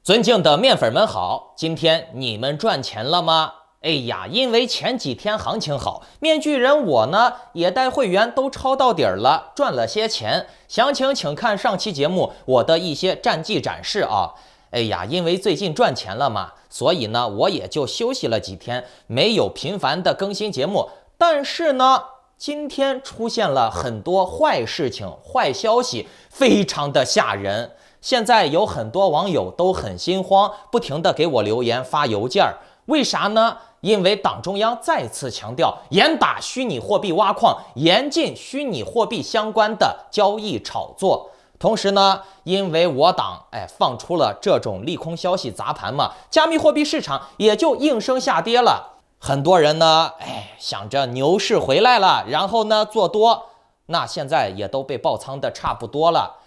尊敬的面粉们好，今天你们赚钱了吗？哎呀，因为前几天行情好，面具人我呢也带会员都抄到底儿了，赚了些钱。详情请看上期节目我的一些战绩展示啊。哎呀，因为最近赚钱了嘛，所以呢我也就休息了几天，没有频繁的更新节目。但是呢，今天出现了很多坏事情、坏消息，非常的吓人。现在有很多网友都很心慌，不停地给我留言发邮件儿。为啥呢？因为党中央再次强调严打虚拟货币挖矿，严禁虚拟货币相关的交易炒作。同时呢，因为我党放出了这种利空消息砸盘嘛，加密货币市场也就应声下跌了。很多人呢想着牛市回来了，然后呢做多，那现在也都被爆仓的差不多了。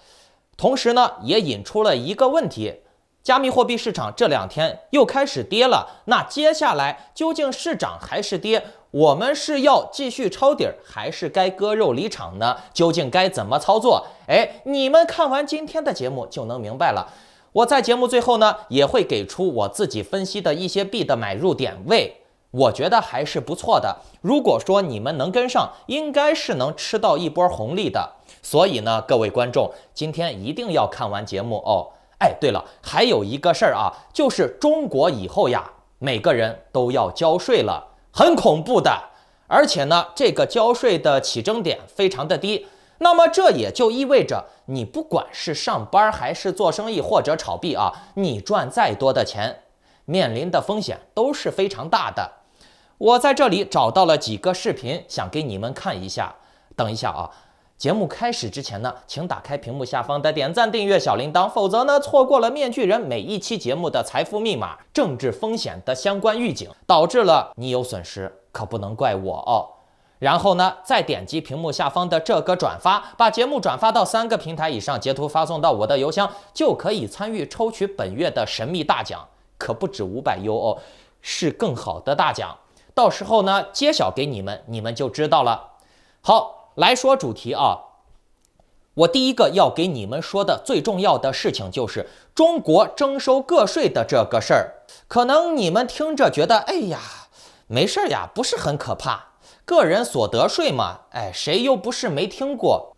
同时呢，也引出了一个问题，加密货币市场这两天又开始跌了，那接下来究竟是涨还是跌？我们是要继续抄底儿，还是该割肉离场呢？究竟该怎么操作？你们看完今天的节目就能明白了。我在节目最后呢，也会给出我自己分析的一些币的买入点位，我觉得还是不错的。如果说你们能跟上，应该是能吃到一波红利的。所以呢，各位观众，今天一定要看完节目哦。对了，还有一个事儿啊，就是中国以后呀，每个人都要交税了，很恐怖的。而且呢，这个交税的起征点非常的低。那么这也就意味着，你不管是上班还是做生意或者炒币啊，你赚再多的钱，面临的风险都是非常大的。我在这里找到了几个视频，想给你们看一下。等一下啊。节目开始之前呢，请打开屏幕下方的点赞、订阅、小铃铛，否则呢，错过了面具人每一期节目的财富密码、政治风险的相关预警，导致了你有损失，可不能怪我哦。然后呢，再点击屏幕下方的这个转发，把节目转发到3个平台以上，截图发送到我的邮箱，就可以参与抽取本月的神秘大奖，可不止500U哦，是更好的大奖。到时候呢，揭晓给你们，你们就知道了。好。来说主题啊，我第一个要给你们说的最重要的事情就是中国征收个税的这个事儿。可能你们听着觉得，没事呀，不是很可怕，个人所得税嘛，谁又不是没听过？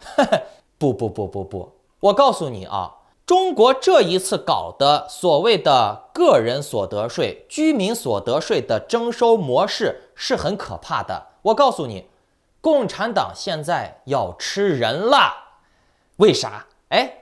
不，我告诉你啊，中国这一次搞的所谓的个人所得税、居民所得税的征收模式是很可怕的。我告诉你。共产党现在要吃人了，为啥？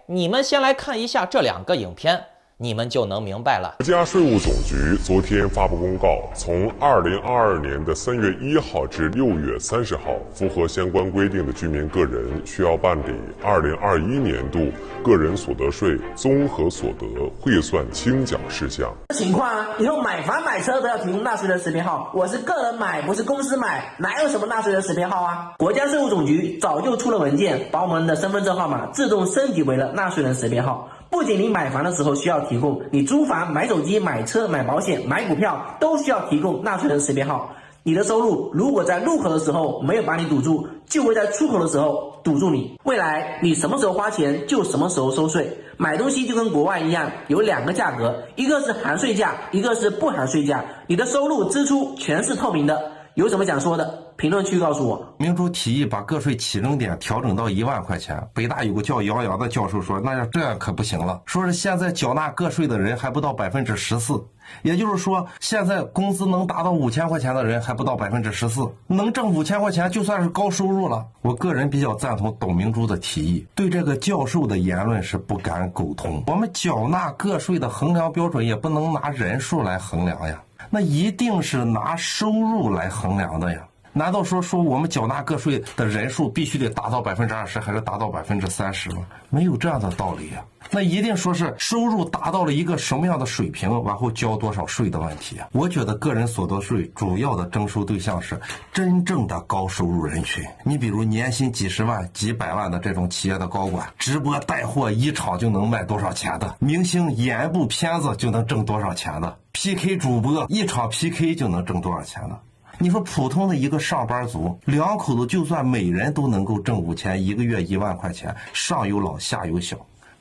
你们先来看一下这2个影片，你们就能明白了。国家税务总局昨天发布公告，从2022年的3月1号至6月30号，符合相关规定的居民个人需要办理2021年度个人所得税综合所得汇算清缴事项。情况啊，以后买房买车都要提供纳税人识别号。我是个人买，不是公司买，哪有什么纳税人识别号啊？国家税务总局早就出了文件，把我们的身份证号码自动升级为了纳税人识别号。不仅你买房的时候需要提供，你租房、买手机、买车、买保险、买股票都需要提供纳税人识别号。你的收入如果在入口的时候没有把你堵住，就会在出口的时候堵住你。未来你什么时候花钱就什么时候收税。买东西就跟国外一样，有2个价格，一个是含税价，一个是不含税价。你的收入支出全是透明的。有什么想说的？评论区告诉我。明珠提议把个税起征点调整到1万块钱。北大有个叫杨洋的教授说，那这样可不行了，说是现在缴纳个税的人还不到14%，也就是说，现在工资能达到5000块钱的人还不到14%，能挣5000块钱就算是高收入了。我个人比较赞同董明珠的提议，对这个教授的言论是不敢苟同。我们缴纳个税的衡量标准也不能拿人数来衡量呀，那一定是拿收入来衡量的呀。难道说我们缴纳个税的人数必须得达到20%还是达到30%吗？没有这样的道理呀。那一定说是收入达到了一个什么样的水平，然后交多少税的问题啊。我觉得个人所得税主要的征收对象是真正的高收入人群。你比如年薪几十万、几百万的这种企业的高管，直播带货一场就能卖多少钱的，明星演一部片子就能挣多少钱的， PK 主播一场 PK 就能挣多少钱的。你说普通的一个上班族，2口子就算每人都能够挣5000，一个月1万块钱，上有老下有小，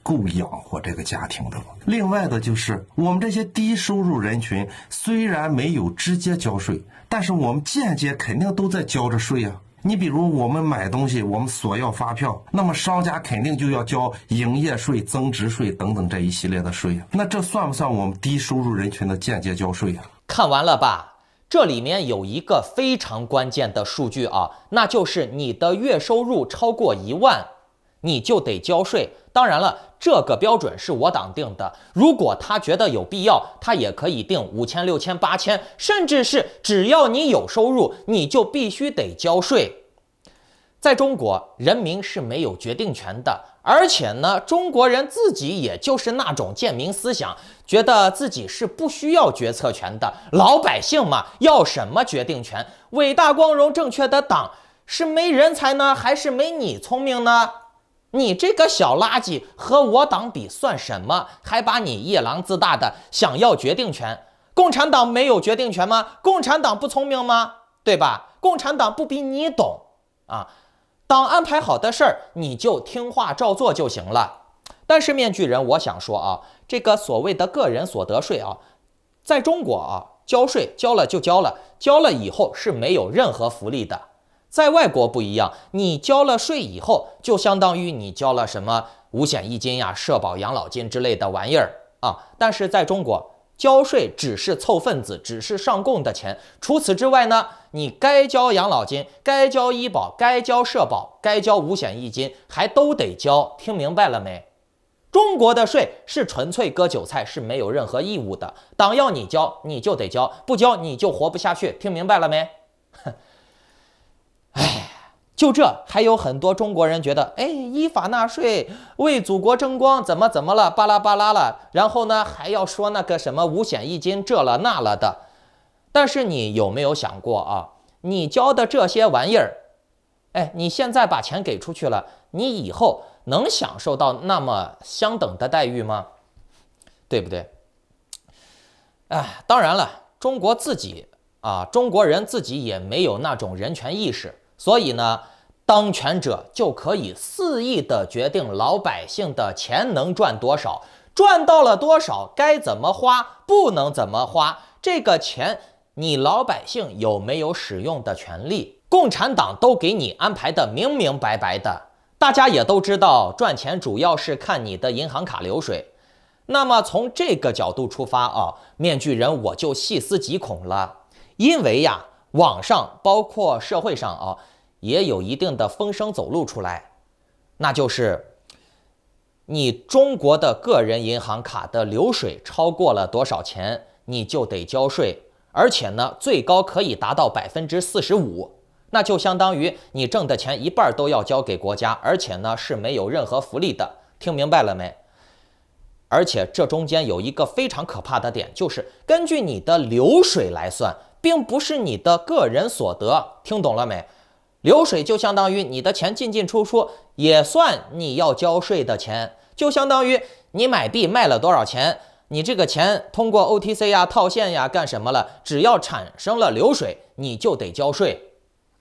够养活这个家庭的了。另外的就是我们这些低收入人群虽然没有直接交税，但是我们间接肯定都在交着税啊。你比如我们买东西，我们索要发票，那么商家肯定就要交营业税、增值税等等这一系列的税啊。那这算不算我们低收入人群的间接交税啊？看完了吧？这里面有一个非常关键的数据啊，那就是你的月收入超过1万，你就得交税。当然了，这个标准是我党定的，如果他觉得有必要，他也可以定5000、6000、8000，甚至是只要你有收入，你就必须得交税。在中国，人民是没有决定权的，而且呢，中国人自己也就是那种贱民思想，觉得自己是不需要决策权的。老百姓嘛，要什么决定权？伟大、光荣、正确的党是没人才呢，还是没你聪明呢？你这个小垃圾和我党比算什么？还把你夜郎自大的想要决定权？共产党没有决定权吗？共产党不聪明吗？对吧？共产党不比你懂啊？党安排好的事儿，你就听话照做就行了。但是面具人，我想说啊，这个所谓的个人所得税啊，在中国啊，交税交了就交了，交了以后是没有任何福利的。在外国不一样，你交了税以后，就相当于你交了什么五险一金呀、社保、养老金之类的玩意儿啊。但是在中国，交税只是凑份子，只是上供的钱。除此之外呢，你该交养老金，该交医保，该交社保，该交五险一金，还都得交。听明白了没？中国的税是纯粹割韭菜，是没有任何义务的。党要你交，你就得交，不交你就活不下去。听明白了没？哎，就这，还有很多中国人觉得，哎，依法纳税，为祖国争光，怎么了，巴拉巴拉了，然后呢，还要说那个什么五险一金这了那了的。但是你有没有想过啊，你交的这些玩意儿，哎，你现在把钱给出去了，你以后能享受到那么相等的待遇吗？对不对？哎，当然了，中国人自己也没有那种人权意识，所以呢，当权者就可以肆意的决定老百姓的钱能赚多少，赚到了多少，该怎么花，不能怎么花，这个钱你老百姓有没有使用的权利？共产党都给你安排的明明白白的，大家也都知道，赚钱主要是看你的银行卡流水。那么从这个角度出发啊，面具人我就细思极恐了，因为呀，网上包括社会上啊，也有一定的风声走露出来，那就是你中国的个人银行卡的流水超过了多少钱，你就得交税，而且呢，最高可以达到45%，那就相当于你挣的钱一半都要交给国家，而且呢是没有任何福利的。听明白了没？而且这中间有一个非常可怕的点，就是根据你的流水来算，并不是你的个人所得。听懂了没？流水就相当于你的钱进进出出，也算你要交税的钱，就相当于你买币卖了多少钱，你这个钱通过 OTC 呀、套现呀干什么了，只要产生了流水，你就得交税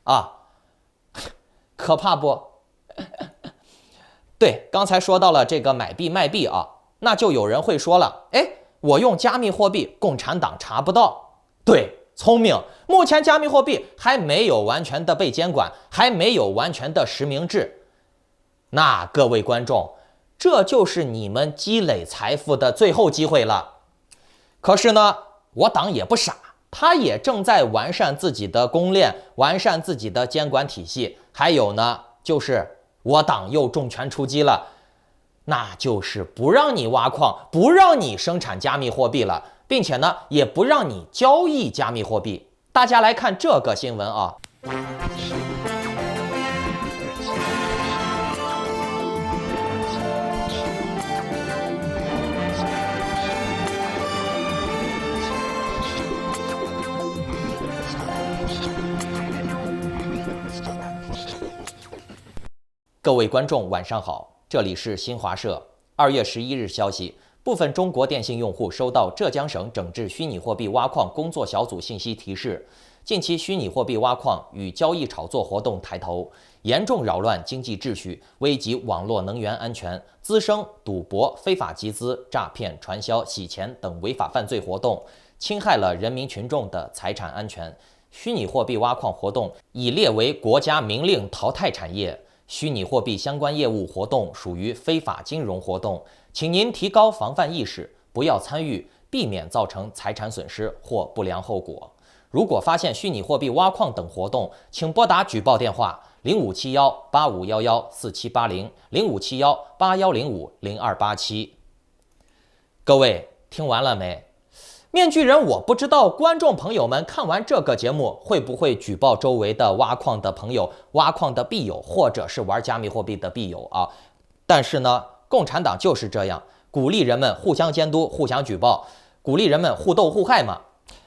啊，可怕不？对，刚才说到了这个买币卖币啊，那就有人会说了，哎，我用加密货币，共产党查不到。对，聪明，目前加密货币还没有完全的被监管，还没有完全的实名制。那各位观众，这就是你们积累财富的最后机会了。可是呢，我党也不傻，他也正在完善自己的公链，完善自己的监管体系。还有呢，就是我党又重拳出击了，那就是不让你挖矿，不让你生产加密货币了，并且呢，也不让你交易加密货币。大家来看这个新闻啊。各位观众晚上好，这里是新华社。2月11日消息，部分中国电信用户收到浙江省整治虚拟货币挖矿工作小组信息提示，近期虚拟货币挖矿与交易炒作活动抬头，严重扰乱经济秩序，危及网络能源安全，滋生赌博、非法集资、诈骗、传销、洗钱等违法犯罪活动，侵害了人民群众的财产安全。虚拟货币挖矿活动已列为国家明令淘汰产业，虚拟货币相关业务活动属于非法金融活动，请您提高防范意识，不要参与，避免造成财产损失或不良后果。如果发现虚拟货币挖矿等活动，请拨打举报电话0571-8511-4780，0571-8105-0287。各位听完了没？面具人，我不知道观众朋友们看完这个节目会不会举报周围的挖矿的朋友、挖矿的币友，或者是玩加密货币的币友啊。但是呢，共产党就是这样，鼓励人们互相监督、互相举报，鼓励人们互斗互害嘛。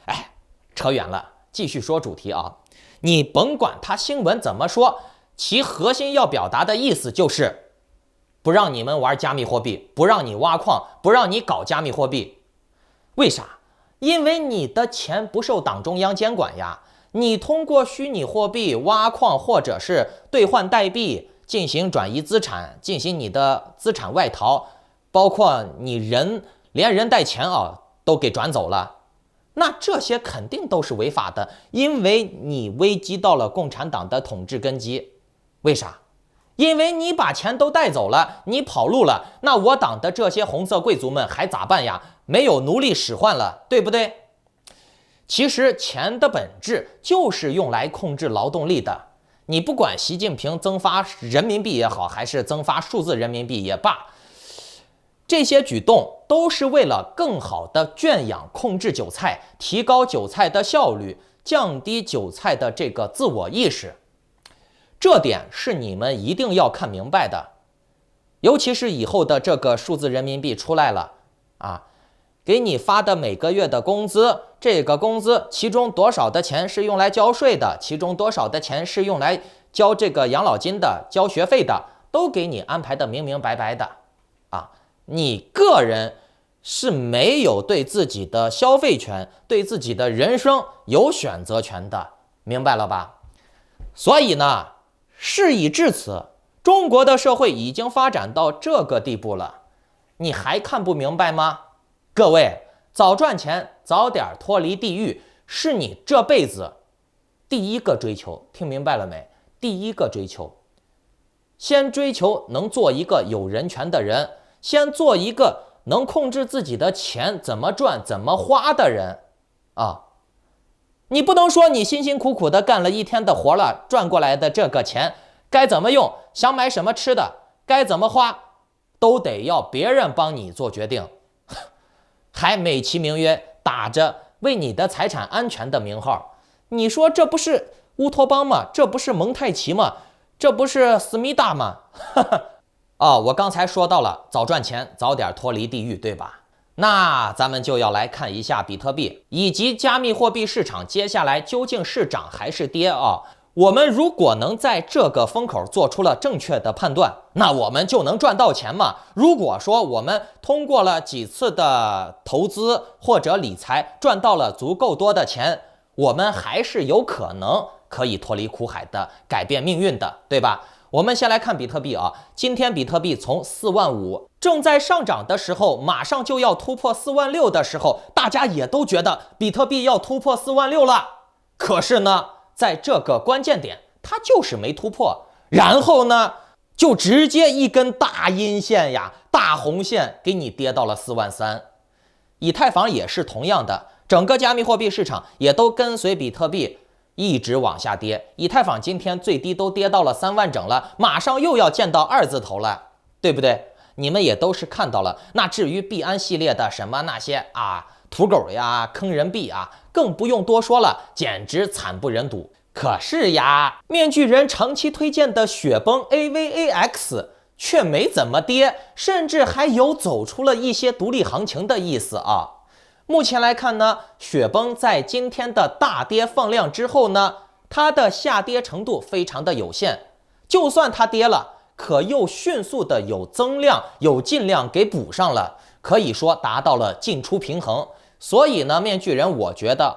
哎，扯远了，继续说主题啊。你甭管他新闻怎么说，其核心要表达的意思就是不让你们玩加密货币，不让你挖矿，不让你搞加密货币。为啥？因为你的钱不受党中央监管呀，你通过虚拟货币挖矿或者是兑换代币进行转移资产，进行你的资产外逃，包括你连人带钱都给转走了，那这些肯定都是违法的，因为你危及到了共产党的统治根基。为啥？因为你把钱都带走了，你跑路了，那我党的这些红色贵族们还咋办呀？没有奴隶使唤了，对不对？其实钱的本质就是用来控制劳动力的。你不管习近平增发人民币也好，还是增发数字人民币也罢，这些举动都是为了更好的圈养、控制韭菜，提高韭菜的效率，降低韭菜的这个自我意识。这点是你们一定要看明白的。尤其是以后的这个数字人民币出来了啊，给你发的每个月的工资，这个工资其中多少的钱是用来交税的，其中多少的钱是用来交这个养老金的、交学费的，都给你安排的明明白白的啊。你个人是没有对自己的消费权、对自己的人生有选择权的，明白了吧？所以呢，事已至此，中国的社会已经发展到这个地步了，你还看不明白吗？各位，早赚钱，早点脱离地狱，是你这辈子第一个追求，听明白了没？第一个追求，先追求能做一个有人权的人，先做一个能控制自己的钱怎么赚、怎么花的人啊！你不能说你辛辛苦苦的干了一天的活了，赚过来的这个钱该怎么用，想买什么吃的，该怎么花，都得要别人帮你做决定，还美其名曰打着为你的财产安全的名号。你说这不是乌托邦吗？这不是蒙太奇吗？这不是思密达吗？我刚才说到了早赚钱，早点脱离地狱，对吧？那咱们就要来看一下比特币以及加密货币市场接下来究竟是涨还是跌啊？我们如果能在这个风口做出了正确的判断，那我们就能赚到钱嘛。如果说我们通过了几次的投资或者理财赚到了足够多的钱，我们还是有可能可以脱离苦海的，改变命运的，对吧？我们先来看比特币啊，今天比特币从45000正在上涨的时候，马上就要突破46000的时候，大家也都觉得比特币要突破46000了。可是呢，在这个关键点，它就是没突破，然后呢，就直接一根大阴线呀，大红线给你跌到了43000。以太坊也是同样的，整个加密货币市场也都跟随比特币一直往下跌，以太坊今天最低都跌到了3万整了，马上又要见到2字头了，对不对？你们也都是看到了。那至于币安系列的什么那些土狗呀、坑人币更不用多说了，简直惨不忍睹。可是呀，面具人长期推荐的雪崩 AVAX 却没怎么跌，甚至还有走出了一些独立行情的意思啊。目前来看呢，雪崩在今天的大跌放量之后呢，它的下跌程度非常的有限，就算它跌了，可又迅速的有增量、有进量给补上了，可以说达到了进出平衡。所以呢，面具人我觉得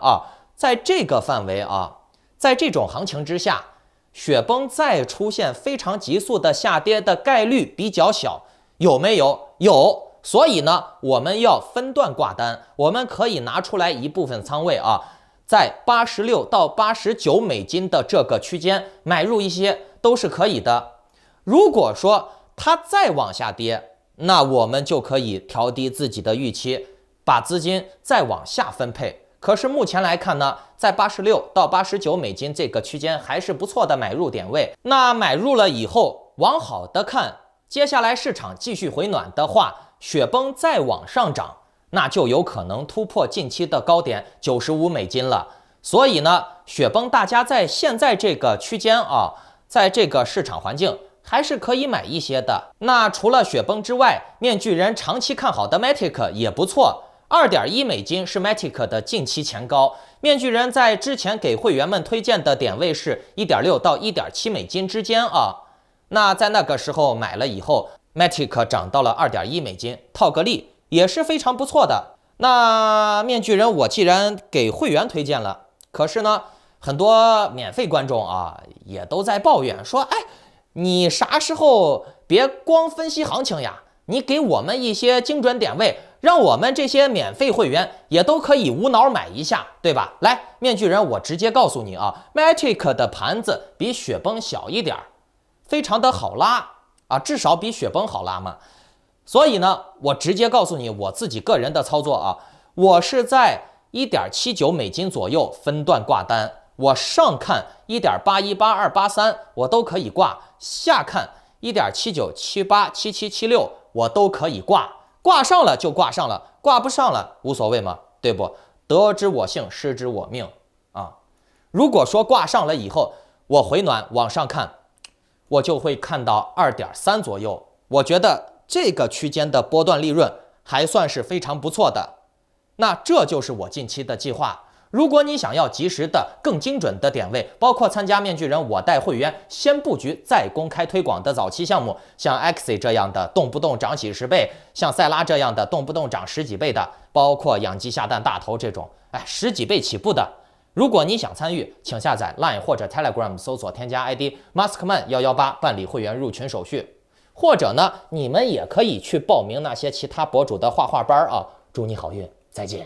在这个范围啊，在这种行情之下，雪崩再出现非常急速的下跌的概率比较小，有没有？有。所以呢，我们要分段挂单，我们可以拿出来一部分仓位啊，在86到89美金的这个区间买入一些都是可以的。如果说它再往下跌，那我们就可以调低自己的预期，把资金再往下分配。可是目前来看呢，在86到89美金这个区间还是不错的买入点位。那买入了以后，往好的看，接下来市场继续回暖的话，雪崩再往上涨，那就有可能突破近期的高点95美金了。所以呢，雪崩大家在现在这个区间啊，在这个市场环境还是可以买一些的。那除了雪崩之外，面具人长期看好的 Matic 也不错，2.1美金是 Matic 的近期前高。面具人在之前给会员们推荐的点位是1.6到1.7美金之间啊。那在那个时候买了以后， Matic 涨到了2.1美金，套个利也是非常不错的。那面具人我既然给会员推荐了，可是呢，很多免费观众啊也都在抱怨说，哎，你啥时候别光分析行情呀，你给我们一些精准点位，让我们这些免费会员也都可以无脑买一下，对吧？来，面具人我直接告诉你啊， Matic 的盘子比雪崩小一点，非常的好拉啊，至少比雪崩好拉嘛。所以呢，我直接告诉你我自己个人的操作啊，我是在1.79美金左右分段挂单，我上看1.818283我都可以挂，下看1.79787776我都可以挂，挂上了就挂上了，挂不上了无所谓嘛，对不？得之我幸，失之我命啊。如果说挂上了以后，我回暖往上看，我就会看到2.3左右，我觉得这个区间的波段利润还算是非常不错的。那这就是我近期的计划。如果你想要及时的更精准的点位，包括参加面具人我带会员先布局再公开推广的早期项目，像 Axie 这样的动不动涨几十倍，像塞拉这样的动不动涨十几倍的，包括养鸡下蛋大头这种十几倍起步的，如果你想参与，请下载 Line 或者 Telegram 搜索添加 ID Maskman118办理会员入群手续，或者呢，你们也可以去报名那些其他博主的画画班啊。祝你好运，再见。